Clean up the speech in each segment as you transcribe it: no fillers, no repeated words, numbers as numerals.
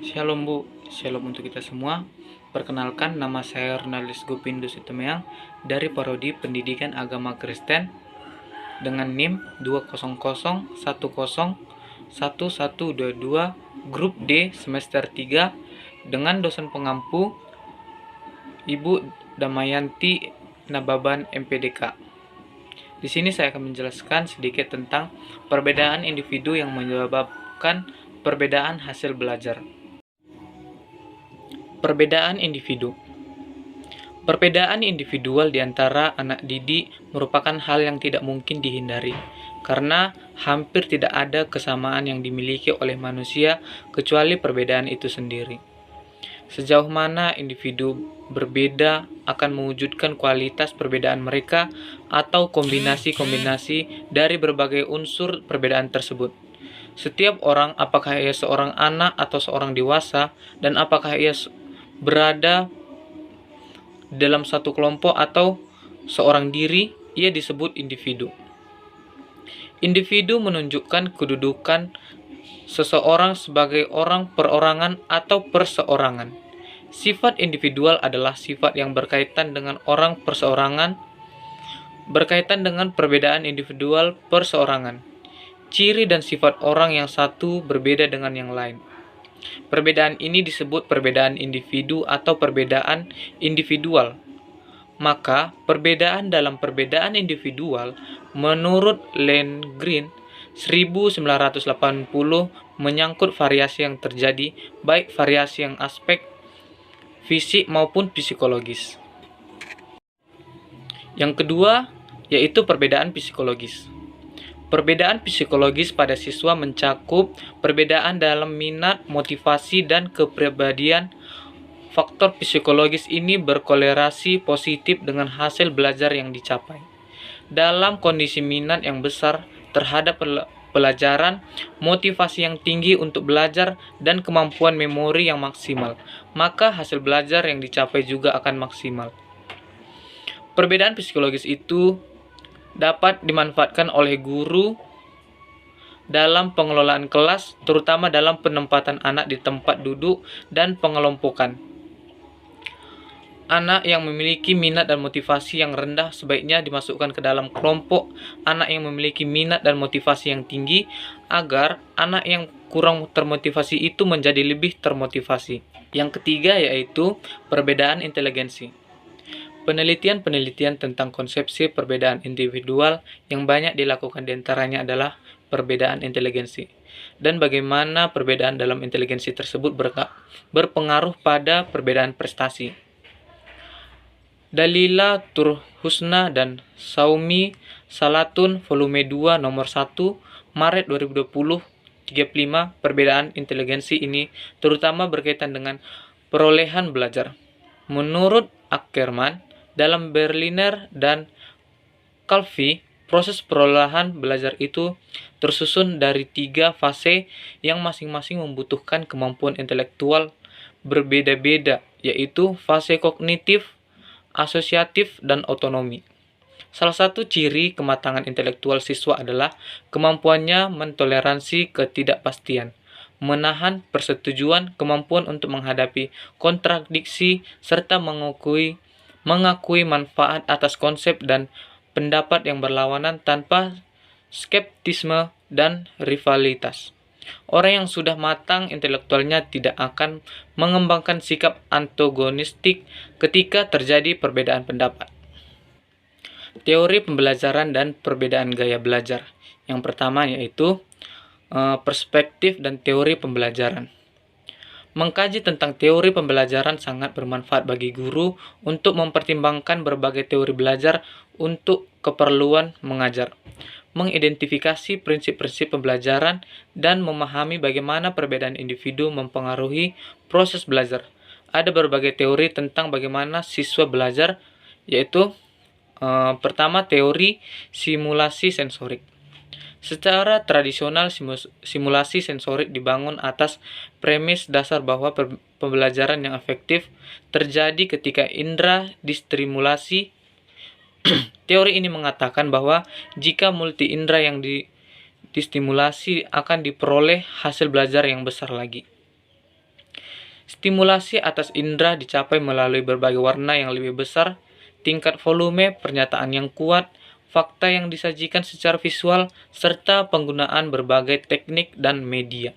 Shalom Bu, shalom untuk kita semua. Perkenalkan, nama saya Ronaldis Gopindo Sitomeang dari Prodi Pendidikan Agama Kristen dengan NIM 200101122 Grup D semester 3 dengan dosen pengampu Ibu Damayanti Nababan MPDK. Di sini saya akan menjelaskan sedikit tentang perbedaan individu yang menyebabkan perbedaan hasil belajar. Perbedaan individu. Perbedaan individual di antara anak didik merupakan hal yang tidak mungkin dihindari, karena hampir tidak ada kesamaan yang dimiliki oleh manusia kecuali perbedaan itu sendiri. Sejauh mana individu berbeda akan mewujudkan kualitas perbedaan mereka atau kombinasi-kombinasi dari berbagai unsur perbedaan tersebut. Setiap orang, apakah ia seorang anak atau seorang dewasa, dan apakah ia berada dalam satu kelompok atau seorang diri, ia disebut individu. Individu menunjukkan kedudukan seseorang sebagai orang perorangan atau perseorangan. Sifat individual adalah sifat yang berkaitan dengan orang perseorangan, berkaitan dengan perbedaan individual perseorangan. Ciri dan sifat orang yang satu berbeda dengan yang lain. Perbedaan ini disebut perbedaan individu atau perbedaan individual. Maka, perbedaan dalam perbedaan individual menurut Lengren 1980 menyangkut variasi yang terjadi, baik variasi yang aspek fisik maupun psikologis. Yang kedua, yaitu perbedaan psikologis. Perbedaan psikologis pada siswa mencakup perbedaan dalam minat, motivasi, dan kepribadian. Faktor psikologis ini berkorelasi positif dengan hasil belajar yang dicapai. Dalam kondisi minat yang besar terhadap pelajaran, motivasi yang tinggi untuk belajar, dan kemampuan memori yang maksimal, maka hasil belajar yang dicapai juga akan maksimal. Perbedaan psikologis itu dapat dimanfaatkan oleh guru dalam pengelolaan kelas, terutama dalam penempatan anak di tempat duduk dan pengelompokan. Anak yang memiliki minat dan motivasi yang rendah sebaiknya dimasukkan ke dalam kelompok anak yang memiliki minat dan motivasi yang tinggi, agar anak yang kurang termotivasi itu menjadi lebih termotivasi. Yang ketiga yaitu perbedaan inteligensi. Penelitian-penelitian tentang konsepsi perbedaan individual yang banyak dilakukan diantaranya adalah perbedaan inteligensi, dan bagaimana perbedaan dalam inteligensi tersebut berpengaruh pada perbedaan prestasi. Dalila Turhusna dan Saumi Salatun volume 2 nomor 1 Maret 2020 35. Perbedaan inteligensi ini terutama berkaitan dengan perolehan belajar. Menurut Ackerman, dalam Berliner dan Calvi, proses perolehan belajar itu tersusun dari 3 fase yang masing-masing membutuhkan kemampuan intelektual berbeda-beda, yaitu fase kognitif, asosiatif, dan otonomi. Salah satu ciri kematangan intelektual siswa adalah kemampuannya mentoleransi ketidakpastian, menahan persetujuan, kemampuan untuk menghadapi kontradiksi, serta mengakui manfaat atas konsep dan pendapat yang berlawanan tanpa skeptisme dan rivalitas. Orang yang sudah matang intelektualnya tidak akan mengembangkan sikap antagonistik ketika terjadi perbedaan pendapat. Teori pembelajaran dan perbedaan gaya belajar. Yang pertama yaitu perspektif dan teori pembelajaran. Mengkaji tentang teori pembelajaran sangat bermanfaat bagi guru untuk mempertimbangkan berbagai teori belajar untuk keperluan mengajar, mengidentifikasi prinsip-prinsip pembelajaran, dan memahami bagaimana perbedaan individu mempengaruhi proses belajar. Ada berbagai teori tentang bagaimana siswa belajar, yaitu pertama, teori simulasi sensorik. Secara tradisional, simulasi sensorik dibangun atas premis dasar bahwa pembelajaran yang efektif terjadi ketika indera distimulasi. Teori ini mengatakan bahwa jika multi indera yang distimulasi akan diperoleh hasil belajar yang besar lagi. Stimulasi atas indera dicapai melalui berbagai warna yang lebih besar, tingkat volume, pernyataan yang kuat, fakta yang disajikan secara visual, serta penggunaan berbagai teknik dan media.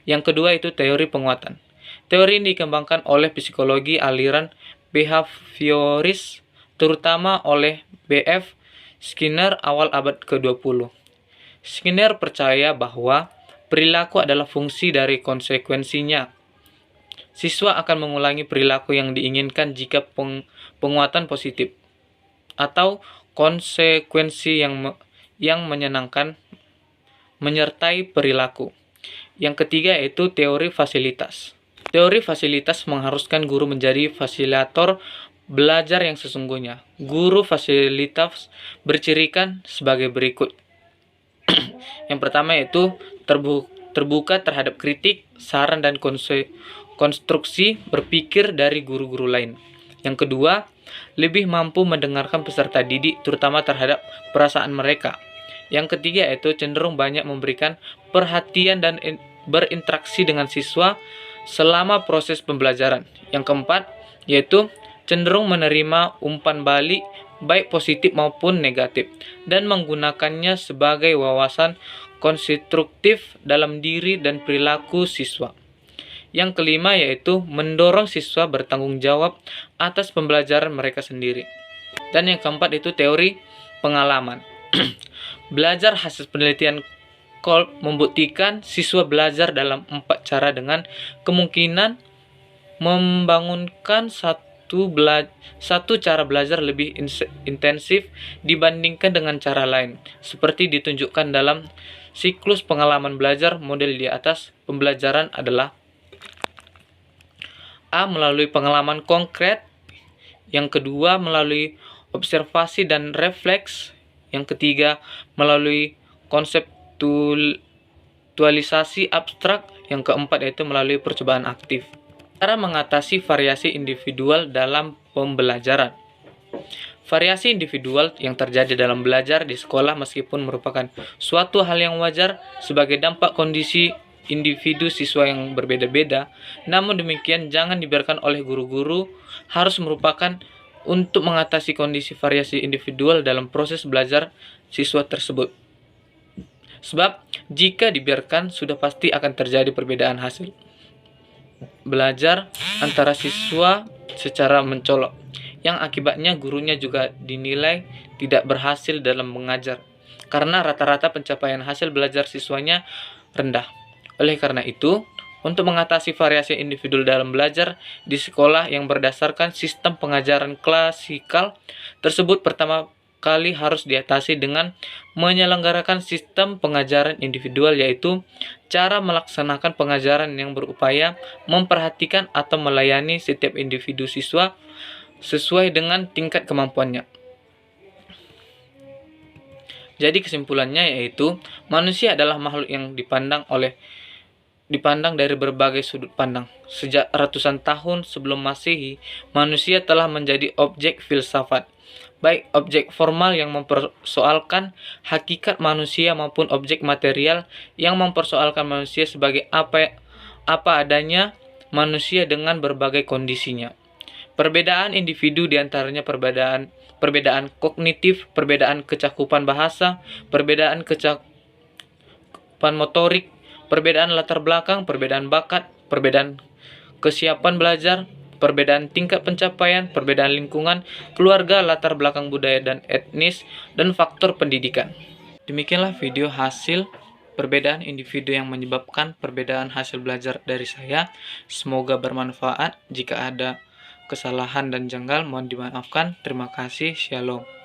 Yang kedua itu teori penguatan. Teori ini dikembangkan oleh psikologi aliran behavioris, terutama oleh B.F. Skinner awal abad ke-20. Skinner percaya bahwa perilaku adalah fungsi dari konsekuensinya. Siswa akan mengulangi perilaku yang diinginkan jika penguatan positif atau konsekuensi yang menyenangkan menyertai perilaku. Yang ketiga yaitu teori fasilitas. Teori fasilitas mengharuskan guru menjadi fasilitator belajar yang sesungguhnya. Guru fasilitas bercirikan sebagai berikut. Yang pertama yaitu terbuka terhadap kritik, saran, dan konstruksi berpikir dari guru-guru lain. Yang kedua, lebih mampu mendengarkan peserta didik, terutama terhadap perasaan mereka. Yang ketiga yaitu cenderung banyak memberikan perhatian dan berinteraksi dengan siswa selama proses pembelajaran. Yang keempat yaitu cenderung menerima umpan balik baik positif maupun negatif dan menggunakannya sebagai wawasan konstruktif dalam diri dan perilaku siswa. Yang kelima yaitu mendorong siswa bertanggung jawab atas pembelajaran mereka sendiri. Dan yang keempat itu teori pengalaman. Belajar hasil penelitian Kolb membuktikan siswa belajar dalam 4 cara dengan kemungkinan membangunkan satu cara belajar lebih intensif dibandingkan dengan cara lain, seperti ditunjukkan dalam siklus pengalaman belajar. Model di atas pembelajaran adalah A. Melalui pengalaman konkret. Yang kedua melalui observasi dan refleks. Yang ketiga melalui konseptualisasi abstrak. Yang keempat yaitu melalui percobaan aktif. Cara mengatasi variasi individual dalam pembelajaran. Variasi individual yang terjadi dalam belajar di sekolah meskipun merupakan suatu hal yang wajar sebagai dampak kondisi individu siswa yang berbeda-beda, namun demikian jangan dibiarkan oleh guru-guru harus merupakan untuk mengatasi kondisi variasi individual dalam proses belajar siswa tersebut. Sebab jika dibiarkan sudah pasti akan terjadi perbedaan hasil belajar antara siswa secara mencolok, yang akibatnya gurunya juga dinilai tidak berhasil dalam mengajar karena rata-rata pencapaian hasil belajar siswanya rendah. Oleh karena itu, untuk mengatasi variasi individu dalam belajar di sekolah yang berdasarkan sistem pengajaran klasikal tersebut pertama kali harus diatasi dengan menyelenggarakan sistem pengajaran individual, yaitu cara melaksanakan pengajaran yang berupaya memperhatikan atau melayani setiap individu siswa sesuai dengan tingkat kemampuannya. Jadi kesimpulannya yaitu manusia adalah makhluk yang dipandang dari berbagai sudut pandang. Sejak ratusan tahun sebelum Masehi, manusia telah menjadi objek filsafat, baik objek formal yang mempersoalkan hakikat manusia maupun objek material yang mempersoalkan manusia sebagai apa adanya manusia dengan berbagai kondisinya. Perbedaan individu diantaranya perbedaan kognitif, perbedaan kecakupan bahasa, perbedaan kecakupan motorik, perbedaan latar belakang, perbedaan bakat, perbedaan kesiapan belajar, perbedaan tingkat pencapaian, perbedaan lingkungan, keluarga, latar belakang budaya dan etnis, dan faktor pendidikan. Demikianlah video hasil perbedaan individu yang menyebabkan perbedaan hasil belajar dari saya. Semoga bermanfaat. Jika ada kesalahan dan janggal mohon dimaafkan. Terima kasih. Shalom.